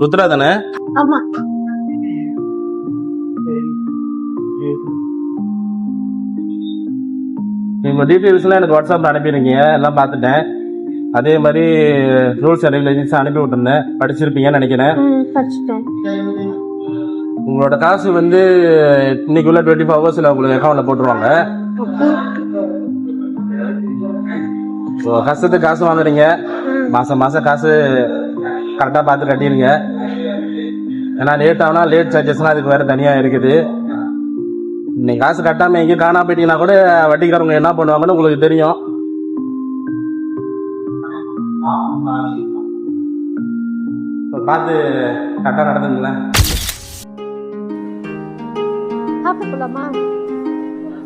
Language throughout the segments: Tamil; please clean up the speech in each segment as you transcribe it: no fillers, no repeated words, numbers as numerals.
ருத்ரா தானே? ஆமா. நீங்க டீட்டெயில்ஸ்லாம் எனக்கு வாட்ஸ்அப்ல அனுப்பிடுங்க, எல்லாம் பார்த்துட்டேன். அதே மாதிரி ரூல்ஸ் அண்ட் ரெகுலேஷன்ஸ் அனுப்பி விட்டுருந்தேன், படிச்சிருப்பீங்கன்னு நினைக்கிறேன். படிச்சிட்டேன். உங்களோட காசு வந்து இன்னைக்குள்ள 24 ஹவர்ஸ்ல உங்களுக்கு அக்கௌண்ட்ல போட்டுருவாங்க. கஷ்டத்துக்கு காசு வாங்குறீங்க, மாசம் மாசம் காசு கரெக்டா பார்த்து கட்டிடுங்க. ஏன்னா லேட் ஆகுனா லேட் சார்ஜஸ்லாம் அதுக்கு வேற தனியா இருக்குது. நீங்க காசு கட்டாம எங்கேயும் காணாம போயிட்டீங்கன்னா கூட வட்டிக்காரங்க என்ன பண்ணுவாங்கன்னு உங்களுக்கு தெரியும். பார்த்து கரெக்டா நடந்துங்களேன். போலாமா?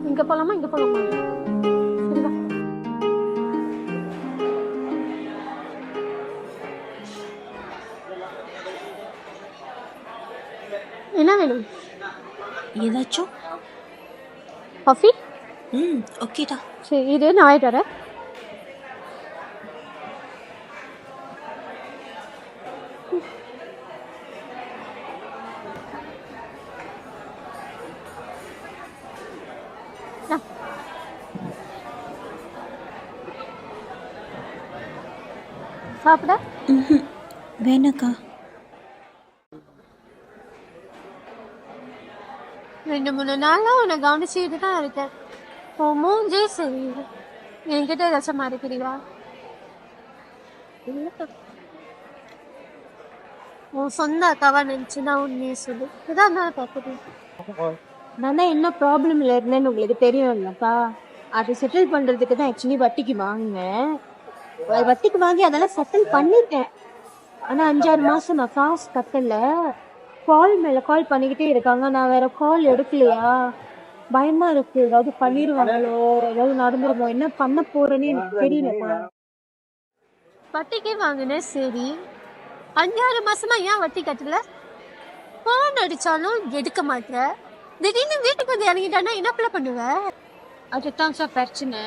இங்க போலாமா? இங்க போலாமா? சரிவா. என்ன வேணும்? ஏதாச்சும் காஃபி? ஓகேடா. சரி இது நான் ஆயிட்டு வரேன். சாப்பிட வேணாக்கா. 2-3 நாளா உன்னை கவனிச்சுட்டு தான் இருக்கேன். உன் மூஞ்சே சரி. என்கிட்ட ஏதாச்சும் மறைக்கிறியா? உன் சொந்த அக்காவா நினைச்சுன்னா உண்மையை சொல்லு. இதான் நான் பார்க்குறேன். நான் தான் என்ன ப்ராப்ளம்ல இருந்தேன்னு உங்களுக்கு தெரியும் இல்லப்பா. அதை செட்டில் பண்றதுக்கு தான் ஆக்சுவலி வட்டிக்கு வாங்கினேன். வட்டிக்கு வாங்கி அதெல்லாம் செட்டில் பண்ணிட்டேன். ஆனா 5-6 மாசம் நான் காசு கட்டல. கால் மேல கால் பண்ணிக்கிட்டே இருக்காங்க. நான் வேற கால் எடுக்கலையா, பயமா இருக்கு. ஏதாவது பண்ணிடுவாங்களோ, ஏதாவது நடந்துருமோ, என்ன பண்ண போறேன்னு எனக்கு தெரியலப்பா. வட்டிக்கே வாங்கினேன் சரி, 5-6 மாசமா ஏன் வட்டி கட்டல? போன் அடிச்சாலும் எடுக்க மாட்டேன். திடீர்னு வீட்டுக்கு வந்து இறங்கிட்டானா என்ன பண்ணுவ? அதுதான் சார் பிரச்சனை.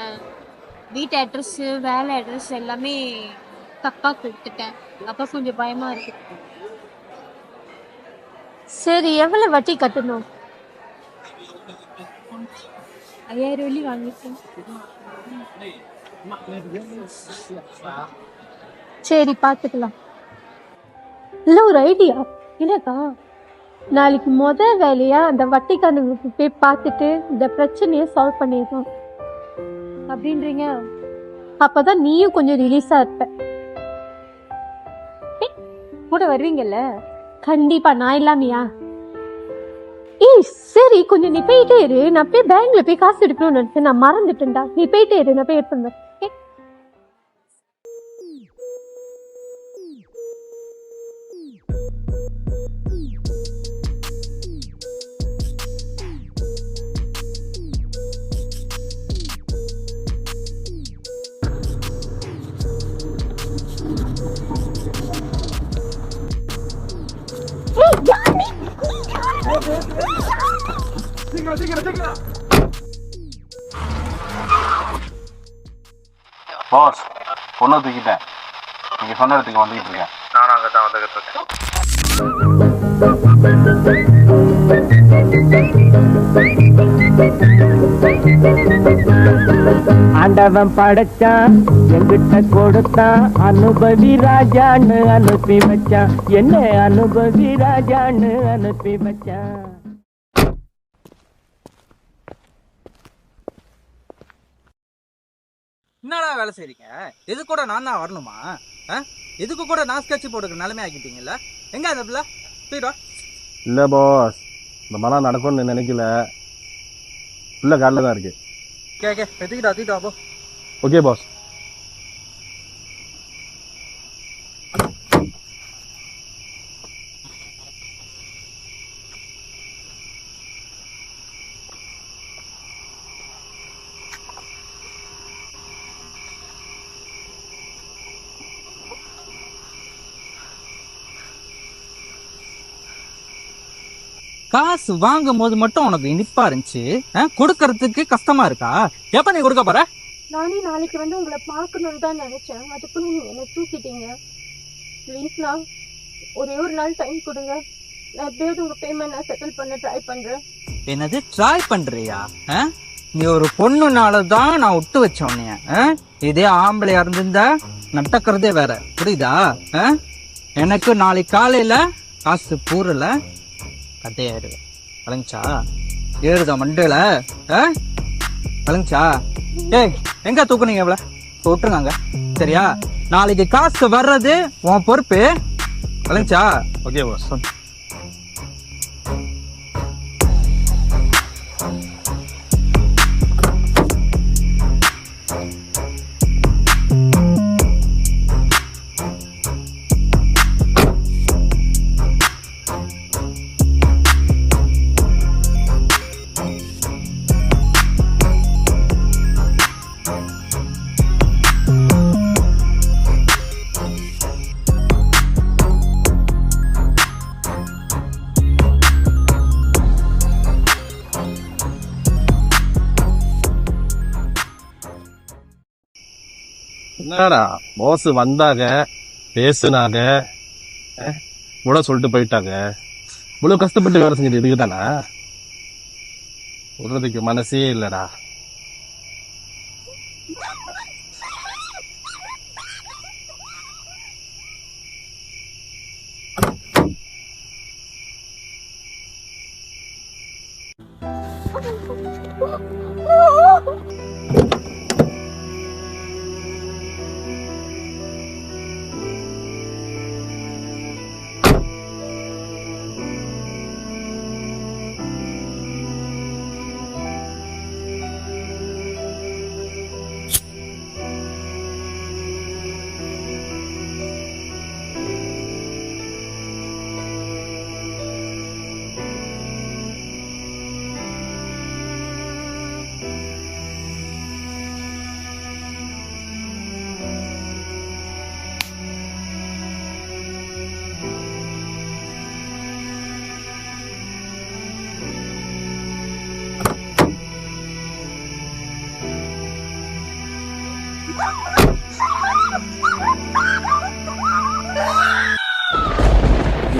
வீட்டு அட்ரஸ், வேலை அட்ரஸ் எல்லாமே தப்பா கொடுத்துட்டேன். அப்ப கொஞ்சம் பயமா இருக்கு. சரி எவ்வளவு வட்டி கட்டணும்? 5000 வெள்ளி வாங்கிட்டேன். சரி பாத்துக்கலாம். இல்ல ஒரு ஐடியா இல்லக்கா, நாளைக்கு வேலையா அந்த வட்டிக்காரனுக்கு போய் பார்த்துட்டு இந்த பிரச்சனையை சால்வ் பண்ணிடணும் அப்படின்றீங்க. அப்பதான் நீயும் கொஞ்சம் ரிலீஸா இருப்ப. கூட வருவீங்கல்ல? கண்டிப்பா, நான் இல்லாமையா? ஏய் சரி, கொஞ்சம் நீ போயிட்டே இரு. நான் போய் பேங்க்ல போய் காசு எடுக்கணும்னு நினைச்சேன், நான் மறந்துட்டேன்டா. நீ போயிட்டே இரு, நான் போய் எடுத்துருந்தேன். பாஸ், பொண்ணை தூக்கிட்டேன். நீங்க சொன்ன இடத்துக்கு வந்துகிட்டு இருக்கேன். நானும் அங்கே தான் வந்துகிட்டு இருக்கேன். ஆண்டவன் படைச்சான், எங்கிட்ட கொடுத்தான், அனுபவி ராஜான்னு அனுப்பி வச்சான். என்ன அனுபவி ராஜான்னு அனுப்பி வச்சான். என்னடா வேலை செய்றீங்க? எது கூட நான் தான் வரணுமா? எதுக்கு கூட நான் ஸ்கெட்ச் போட்டுக்கிற நிலைமை ஆக்கிட்டீங்கல்ல? எங்க அந்த பிள்ளை போயிடுவா? இல்லை பாஸ், இந்த மாதிரிலாம் நடக்கும்னு நினைக்கல. பிள்ளை காலில் தான் இருக்கு. கே தூக்கிட்டா போ. Okay boss. காசு வாங்கும் போது மட்டும் உனக்கு இனிப்பா இருந்துச்சு, கொடுக்கறதுக்கு கஷ்டமா இருக்கா? எப்ப நீ கொடுக்க போற? நானே நாளைக்கு வந்து உங்களை பார்க்கணும்னு தான் நினைச்சேன். அதுக்குள்ள நீங்க என்ன தூக்கிட்டீங்க. ப்ளீஸ்ண்ணா, ஒரே ஒரு நாள் டைம் கொடுங்க, நான் எப்படியாவது உங்க பேமெண்ட் நான் செட்டில் பண்ண ட்ரை பண்றேன். என்னது ட்ரை பண்றியா? நீ ஒரு பொண்ணுனாலதான் நான் விட்டு வச்சேன் உன்னைய. இதே ஆம்பளையா இருந்திருந்தா நடக்கிறதே வேற, புரியுதா? எனக்கு நாளைக்கு காலையில காசு பூரல கதையாயிடுவேன். வழங்குச்சா? ஏறுதா மண்டல வழங்குச்சா? ஏய் எங்க தூக்குனீங்க இவ்வளவு? விட்டுருங்க சரியா? நாளைக்கு காசு வர்றது உன் பொறுப்பு. வழங்குச்சா? Okay boss. என்னடா பாஸ் வந்தாங்க, பேசுனாங்க, கூட சொல்லிட்டு போயிட்டாங்க. இவ்வளவு கஷ்டப்பட்டு வேலை செஞ்சது இதுக்கு தானா? சொல்றதுக்கு மனசே இல்லடா.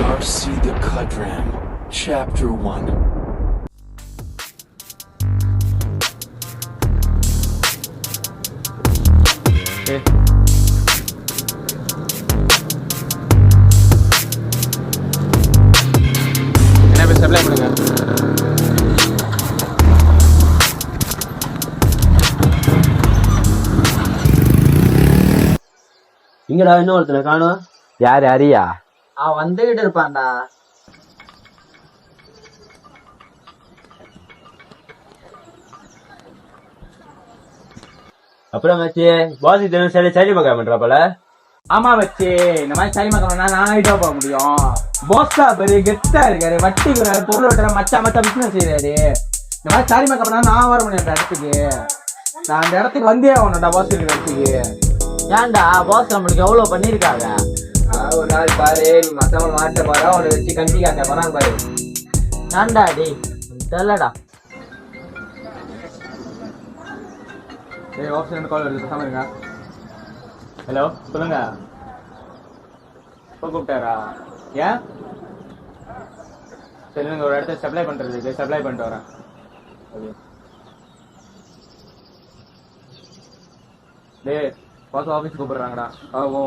Yarsi the Kudram, Chapter 1. என்ன பேச அப்ளை பண்ணுங்க. இங்கடா இன்னொருத்தனை காணும். யாரு அரியா? அவன் வந்துகிட்டு இருப்பான்டா. அப்புறம் மச்சி பாஸ் சரி பார்க்க பண்றா போல. ஆமா வச்சு இந்த மாதிரி சரி மக்கள் நான் ஆகிட்டா போக முடியும். போஸ்டா பெரிய கெத்தா இருக்காரு, வட்டி பொருள் வெட்டுற மச்சா பிசினஸ் செய்யறாரு. இந்த மாதிரி சரி மக்கள் நான் வர முடியும் அந்த இடத்துக்கு. நான் அந்த இடத்துக்கு வந்தே ஆகணும்டா பாஸ் இருக்கிற இடத்துக்கு. ஏன்டா பாஸ் நம்மளுக்கு எவ்வளவு பண்ணிருக்காங்க. ஒரு நாள் பாரு, நீ மத்தவங்க மாட்ட போறா, அவனை வச்சு கண்டி காட்ட போறான் பாரு. ஏன்டா டி தெரியலடா. ஏய் ஆப்ஷன் கால் வருது, பேசாம இருங்க. ஹலோ சொல்லுங்க. கூப்பிட்டாரா? ஏன்? சரி நீங்க ஒரு இடத்த சப்ளை பண்றதுக்கு சப்ளை பண்ணிட்டு வரேன். டேய் பாஸ் ஆஃபீஸ் கூப்பிடுறாங்கடா. ஓ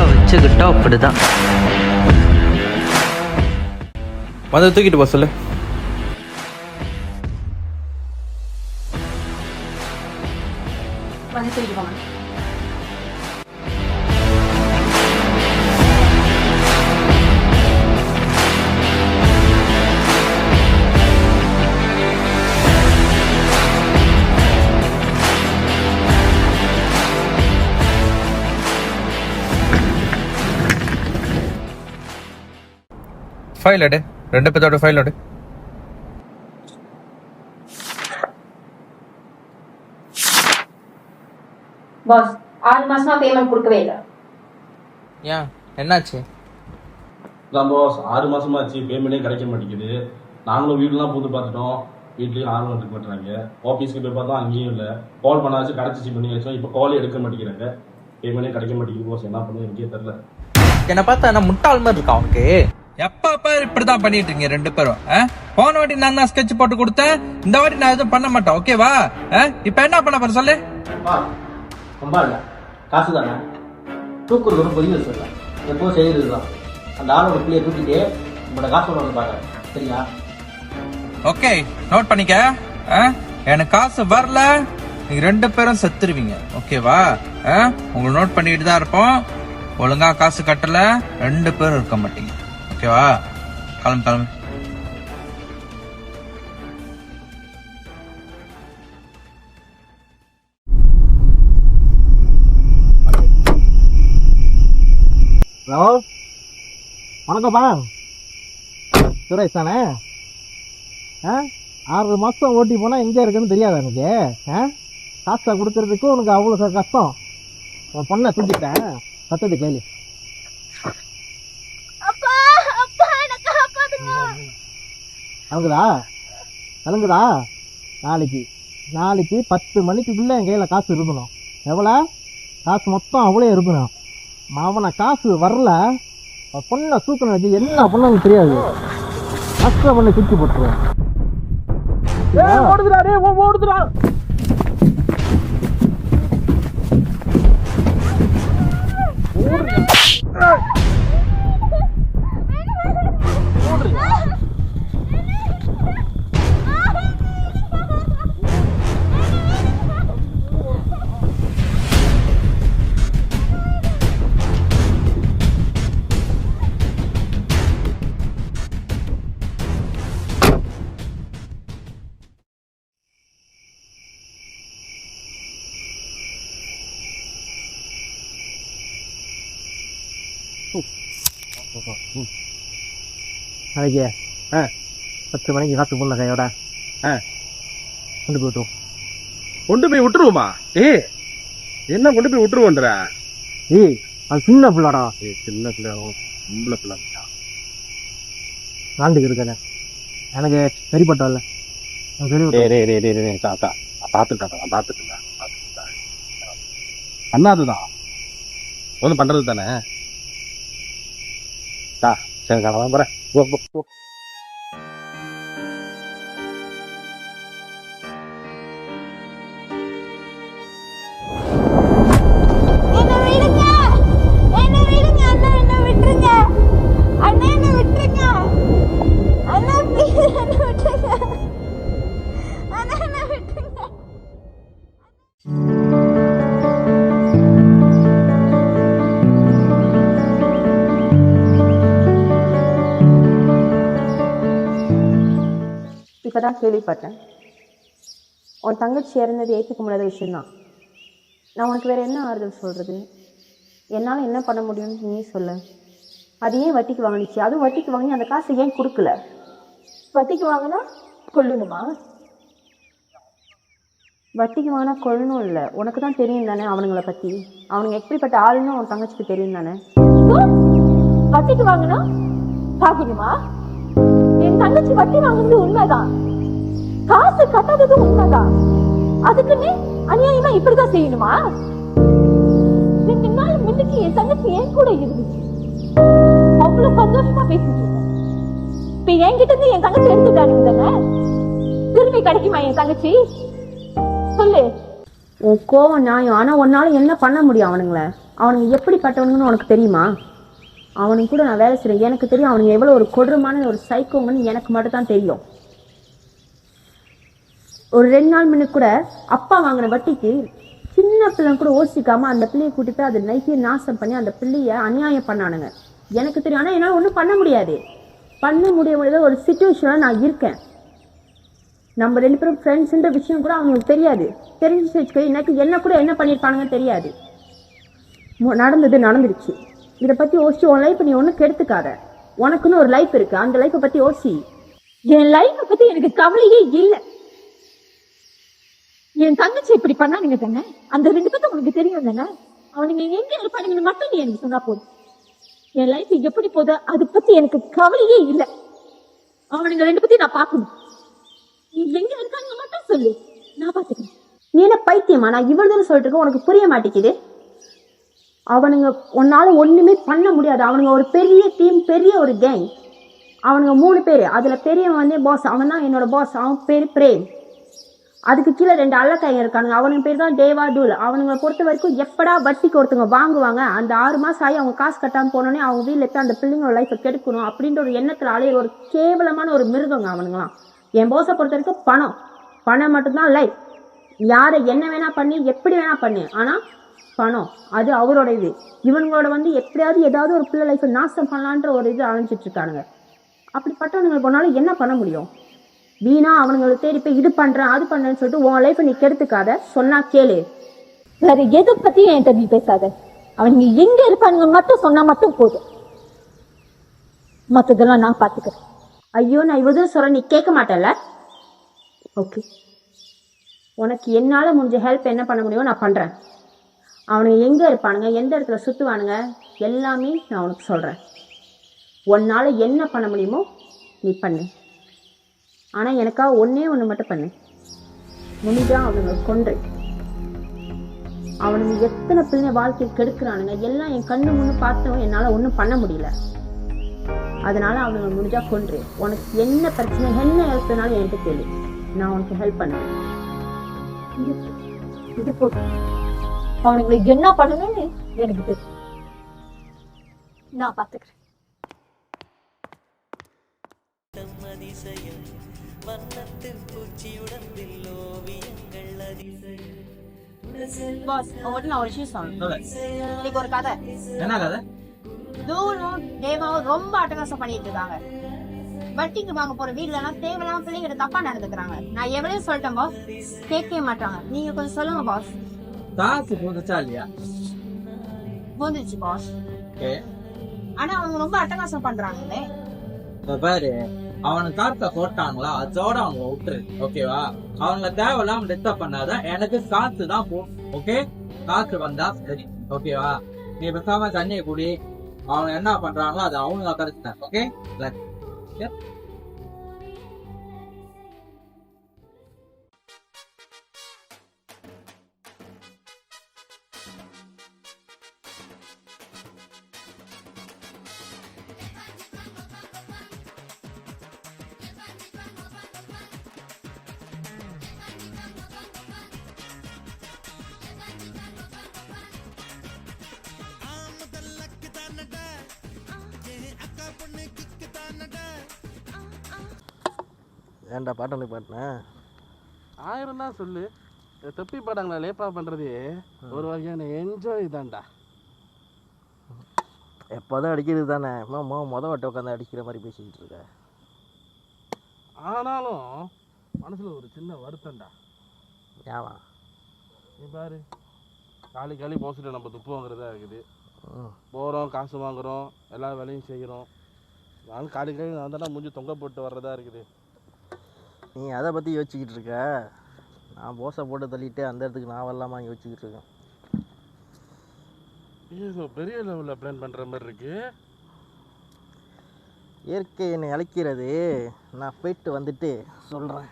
வச்சுக்கிட்டா அப்படிதான் வந்து தூக்கிட்டு போ சொல்லு. வந்து தூக்கிட்டு போங்க. ஃபைல் எடு, 2 பேத்தோட ஃபைல் எடு. பாஸ் 6 மாசமா பேமெண்ட் கொடுக்கவே இல்லை. ஏன் என்னாச்சு? தான் பாஸ் 6 மாசமாச்சு பேமெண்ட்டே கிடைக்க மாட்டேங்குது. நாங்களும் வீடுலாம் புது பார்த்துட்டோம், வீட்லேயும் ஆர்வம் இருக்க மாட்டுறாங்க. ஆஃபீஸ்க்கு போய் பார்த்தா அங்கேயும் இல்லை. கால் பண்ணாச்சு கிடச்சிச்சு பண்ணி வச்சோம், இப்போ காலே எடுக்க மாட்டேங்கிறாங்க. பேமெண்ட்டே கிடைக்க மாட்டேங்குது பாஸ். என்ன பண்ணு எனக்கே தெரில. என்னை பார்த்தா என்ன முட்டாள் மாதிரி இருக்கா அவனுக்கு? எப்ப பாரு இப்படிதான் பண்ணிட்டு இருக்கீங்க 2 பேரும். போன வாட்டி நான் தான் ஸ்கெட்ச் போட்டு கொடுத்தேன், இந்த வாட்டி நான் எதுவும் பண்ண மாட்டேன். ஓகேவா? இப்ப என்ன பண்ண போற சொல்லு. ரொம்ப இல்லை, காசு தானே தூக்குறது ஒரு பொரிய சொல்லலாம். எப்போ செய்யறது தான். அந்த ஆளோட பிள்ளையை தூக்கிட்டு உங்களோட காசோட வந்து பாருங்க, சரியா? ஓகே, நோட் பண்ணிக்க. எனக்கு காசு வரல, நீங்க 2 பேரும் செத்துருவீங்க. ஓகேவா? உங்களை நோட் பண்ணிட்டு தான் இருப்போம். ஒழுங்கா காசு கட்டல 2 பேரும் இருக்க மாட்டீங்க. ஓகேவா? கிளம்பு கிளம்பு. ஹலோ, வணக்கம்ப்பா. சுரேஷ் தானே? 6 மாதம் ஓட்டி போனால் எங்கே இருக்குன்னு தெரியாது எனக்கு. காசை கொடுக்கறதுக்கு உனக்கு அவ்வளோ கஷ்டம். உன் பொண்ணை தூக்கிட்டேன், சத்தது கேளு. கலங்குதா? நாளைக்கு 10 மணிக்குள்ளே என் கையில் காசு இருக்கணும். எவ்வளோ காசு? மொத்தம் அவ்வளோ இருக்கணும். அவனை காசு வரல, பொண்ணை தூக்கணும் வச்சு என்ன பண்ணு தெரியாது. கஷ்டம் பண்ணி தூக்கி போட்டுருவேன். ஓடுதுடா. நாளைக்கு 10 மணிக்கு காசு போடல கையோட கொண்டு போய் விட்டுருவோமா? என்ன கொண்டு போய் விட்டுருவோன்ற? அது சின்ன பிள்ளாடா. சின்ன பிள்ளை, பொம்பளை பிள்ளை நாண்டுக்கு இருக்கானே, எனக்கு சரிப்பட்டல. பார்த்துட்டேன் பண்ணாதுதான் ஒன்றும் பண்றது தானே. சரி கிளம்புறேன். இப்பதான் கேள்விப்பட்டேன். உன் தங்கச்சி இறந்தது ஏற்றுக்க முடியாத விஷயம்தான். நான் உனக்கு வேற என்ன ஆறுதல் சொல்றது? என்னால் என்ன பண்ண முடியும்னு நீ சொல்ல. அது ஏன் வட்டிக்கு வாங்கிச்சு? அதுவும் வட்டிக்கு வாங்கி அந்த காசை ஏன் கொடுக்கல? வட்டிக்கு வாங்கினா கொள்ளணுமா? வட்டிக்கு வாங்கினா கொள்ளணும் இல்லை, உனக்கு தான் தெரியும் தானே அவனுங்களை பற்றி. அவனுங்க எப்படிப்பட்ட ஆளுன்னு உன் தங்கச்சிக்கு தெரியும் தானே. வட்டிக்கு வாங்கினா சாப்பிடணுமா? என் தங்கச்சி வட்டி வாங்குறது உண்மைதான், காசு கட்டாதது உண்மைதான். அதுக்குன்னு அநியாயமா இப்படிதான் செய்யணுமா? 2 நாள் முன்னுக்கு என் தங்கச்சி என் கூட இருந்துச்சு, அவ்வளவு சந்தோஷமா பேசிட்டு இருக்கேன். இப்ப என்கிட்ட இருந்து என் தங்கச்சி எடுத்துட்டானுங்க தானே, திரும்பி கிடைக்குமா என் தங்கச்சி? சொல்லு. உன் கோவம் நியாயம், ஆனா உன்னால என்ன பண்ண முடியும்? அவனுங்க எப்படிப்பட்டவனுங்கன்னு உனக்கு தெரியுமா? அவனுக்கு கூட நான் வேலை செய்றேன், எனக்கு தெரியும் அவனுங்க எவ்வளவு ஒரு கொடூரமான ஒரு சைக்கோங்கன்னு எனக்கு மட்டும் தான் தெரியும். ஒரு 2 நாள் முன்னுக்கு கூட அப்பா வாங்கின வட்டிக்கு சின்ன பிள்ளை கூட யோசிக்காம அந்த பிள்ளையை கூட்டிட்டு அது நைட்டியை நாசம் பண்ணி அந்த பிள்ளைய அநியாயம் பண்ணானுங்க. எனக்கு தெரியும், ஆனா என்னால ஒன்றும் பண்ண முடியாது. பண்ண முடியாத ஒரு சிச்சுவேஷன்ல நான் இருக்கேன். நம்ம 2 பேரும் ஃப்ரெண்ட்ஸ்ன்ற விஷயம் கூட அவங்களுக்கு தெரியாது. தெரிஞ்சு வச்சுக்க, இன்னைக்கு என்ன கூட என்ன பண்ணியிருப்பானுங்கன்னு தெரியாது. நடந்துருச்சு. இதை பத்தி யோசிச்சு உன் லைஃப் நீ ஒன்றும் கெடுத்துக்காத. உனக்குன்னு ஒரு லைஃப் இருக்கு, அந்த லைஃப்பை பத்தி யோசி. என் லைஃப்பை பத்தி எனக்கு கவலையே இல்லை. என் தங்கச்சி இப்படி பண்ணானுங்க தானே, அந்த 2 பேரும் உங்களுக்கு தெரியும் தானே. அவனுங்க எங்க இருப்பானுங்கன்னு மட்டும் நீ எனக்கு சொன்னா போதும். என் லைஃப் எப்படி போதோ அதை பத்தி எனக்கு கவலையே இல்லை. அவனுங்க 2 பத்தி நான் பார்க்கணும். நீ எங்க இருக்காங்க மட்டும் சொல்லு, நான் பாத்துக்கிறேன். நீ என்ன பைத்தியமா? நான் இவ்வளவு சொல்லிட்டு இருக்கேன், உனக்கு புரிய மாட்டேங்குது. அவனுங்க உன்னால ஒண்ணுமே பண்ண முடியாது. அவனுங்க ஒரு பெரிய டீம், பெரிய ஒரு கேங். அவனுங்க 3 பேர். அதுல பெரியவன் வந்து பாஸ், அவன் தான் என்னோட பாஸ். அவன் பேரு பிரேம். அதுக்கு கீழே 2 அல்லக்காய்ங்க இருக்கானுங்க. அவனுங்க பேர் தான் தேவா தூள். அவனுங்களை பொறுத்த வரைக்கும் எப்படா வட்டிக்கு ஒருத்தவங்க வாங்குவாங்க, அந்த 6 மாசம் ஆகி அவங்க காசு கட்டாம போனோடனே அவங்க வீட்டுல இருக்க அந்த பிள்ளைங்களோட லைஃபை கெடுக்கணும் அப்படின்ற ஒரு எண்ணத்துல அலையிற ஒரு கேவலமான ஒரு மிருகங்க அவனுங்களாம். என் போஸை பொறுத்த வரைக்கும் பணம் மட்டும்தான் லைஃப். யாரை என்ன வேணா பண்ணி எப்படி வேணா பண்ணு, ஆனா பணம் அது அவரோட இது. இவங்களோட வந்து எப்படியாவது ஏதாவது ஒரு பிள்ளை லைஃபை நாசம் பண்ணலான்ற ஒரு இது அழைச்சிட்டு இருக்கானுங்க. அப்படிப்பட்டவனுங்களுக்கு போனாலும் என்ன பண்ண முடியும்? வீணா அவனுங்களை தேடி போய் இது பண்றேன் அது பண்றேன்னு சொல்லிட்டு உன் லைஃபை நீ கெடுத்துக்காத. சொன்னா கேளு, வேற எதை பத்தியும் என்கிட்ட நீ பேசாத. அவனுங்க எங்க இருப்பானுங்க மட்டும் சொன்னா மட்டும் போதும், மத்ததெல்லாம் நான் பாத்துக்கிறேன். ஐயோ, நான் இவ்வளவு சொல்றேன், நீ கேட்க மாட்டேன்ல? ஓகே, உனக்கு என்னால முடிஞ்ச ஹெல்ப் என்ன பண்ண முடியுமோ நான் பண்றேன். அவனுங்க எங்க இருப்பானுங்க, எந்த இடத்துல சுத்துவானுங்க, எல்லாமே நான் உனக்கு சொல்றேன். உன்னால என்ன பண்ண முடியுமோ நீ பண்ணு. ஆனா எனக்காக ஒண்ணு மட்டும் பண்ணு. முடிஞ்சா அவனுங்க கொன்று. அவனுங்க எத்தனை பிள்ளை வாழ்க்கையை கெடுக்கிறானுங்க எல்லாம் என் கண்ணு முன்னு பார்த்தோம். என்னால ஒன்றும் பண்ண முடியல. அதனால அவனுங்க முடிஞ்சா கொன்று. உனக்கு என்ன பிரச்சனை, என்ன ஹெல்ப்னாலும் என்கிட்ட கேளு, நான் உனக்கு ஹெல்ப் பண்ணுவேன். இது போதும். அவனுங்களுக்கு என்ன பண்ணணும்னு எனக்கு தெரியும், நான் பாத்துக்கிறேன். பாஸ், உங்கள்கிட்ட நான் ஒரு விஷயம் சொல்லணும். இன்னைக்கு ஒரு கதை. என்ன கதை? தூளும் தேவாவும் ரொம்ப அட்டகாசம் பண்ணிட்டு இருக்காங்க. வட்டிக்கு வாங்க போற வீட்டுல எல்லாம் தேவையில்லாம பிள்ளைங்கிட்ட தப்பா நடந்துக்கிறாங்க. நான் எவ்வளவு சொல்லிட்டேன் பாஸ், கேட்கவே மாட்டாங்க. நீங்க கொஞ்சம் சொல்லுங்க பாஸ். காசு போதுச்சா இல்லையா? போந்துச்சு பாஸ். ஆனா அவங்க ரொம்ப அட்டகாசம் பண்றாங்களே. பாரு, அவனுக்கு காசை போட்டாங்களா அதோட அவங்க விட்டுரு. ஓகேவா? அவங்கள தேவையில்லாம டிஸ்டர்ப் பண்ணாத. எனக்கு காசு தான் போ. ஓகே, காசு வந்தா சரி. ஓகேவா? நீ பேசாம தண்ணியை குடி. அவங்க என்ன பண்றாங்களோ அது அவங்க கரெக்ட். ஓகே. ஏன்டா பாட்டு பாட்டினேன்? 1000 தான் சொல்லு. தொப்பி படங்களை லேப்பா பண்றது ஒரு வகையான என்ஜாய் தான்டா. எப்போதான் அடிக்கிறது தானே, மொதல் வட்ட உட்காந்து அடிக்கிற மாதிரி பேசிக்கிட்டு இருக்க. ஆனாலும் மனசுல ஒரு சின்ன வருத்தம்டா. ஏவா? நீ பாரு, காலி போசிட்டு நம்ம துப்பு வாங்குறதா இருக்குது. போகிறோம், காசு வாங்குறோம், எல்லா வேலையும் செய்கிறோம். நான் காலி நான் தானே மூஞ்சி தொங்க போட்டு வர்றதா இருக்குது. நீ அதை பற்றி யோசிச்சுக்கிட்டு இருக்க. நான் போசை போட்டு தள்ளிட்டு அந்த இடத்துக்கு நான் வரலாமா யோசிச்சுக்கிட்டு இருக்கேன். ஏதோ பெரிய லெவலில் பிளான் பண்ணுற மாதிரி இருக்கு. இயற்கை என்னை அழைக்கிறது. நான் போயிட்டு வந்துட்டு சொல்கிறேன்.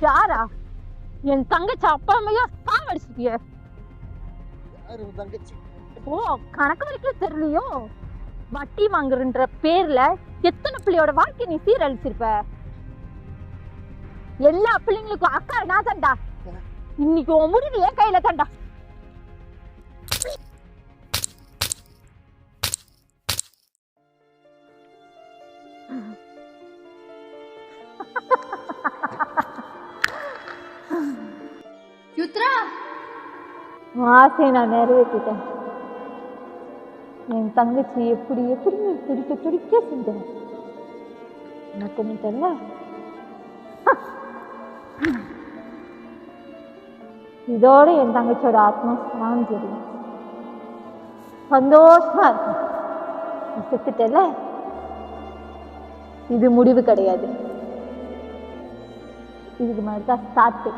யாரா? என் தங்கச்சி அப்பா அம்மையா சாவடிச்சிட்டிய. யாரு உன் தங்கச்சி? ஓ கணக்கு வரைக்கும் தெரியலையோ? வட்டி வாங்குறன்ற பேர்ல எத்தனை பிள்ளையோட வாழ்க்கை நீ சீரழிச்சிருப்ப. எல்லா பிள்ளைங்களுக்கும் அக்கா நான் தான்டா. இன்னைக்கு உன் முடிவு என் கையில தான்டா. ஆசையை நான் நிறைவேற்றிட்டேன். என் தங்கச்சி எப்படி எப்படி நீ துடிக்க துடிக்க செஞ்சேன் எனக்கு நீ தெரியல. இதோட என் தங்கச்சியோட ஆத்மா சாந்தி அடையும். சந்தோஷமா இருக்கும். நீ செத்துட்டல, இது முடிவு கிடையாது. இதுக்கு மாதிரி தான் ஸ்டார்ட்.